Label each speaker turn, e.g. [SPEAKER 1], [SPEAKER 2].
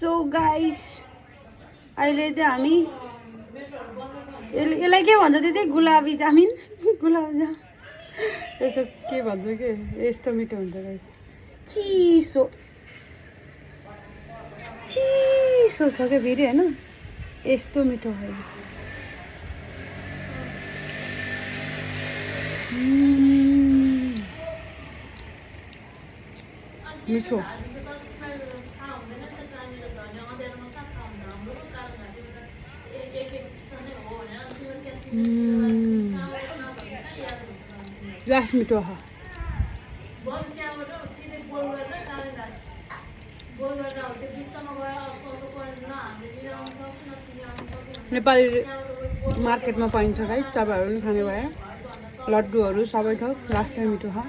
[SPEAKER 1] so guys अहिले चाहिँ हामी यसलाई के भन्छ दिदी गुलाबी जामिन गुलाबी जाम यस्तो के भन्छ के यस्तो मिठो हुन्छ गाइस चिसो चिसो छ क्या फेरि होइन यस्तो मिठो खायो मिठो लास्ट मिठो खा नेपाली मार्केटमा पाइन्छ गाइस तपाईँहरू पनि खाने भए लड्डुहरू सबै थोक लास्टमा मिठो खा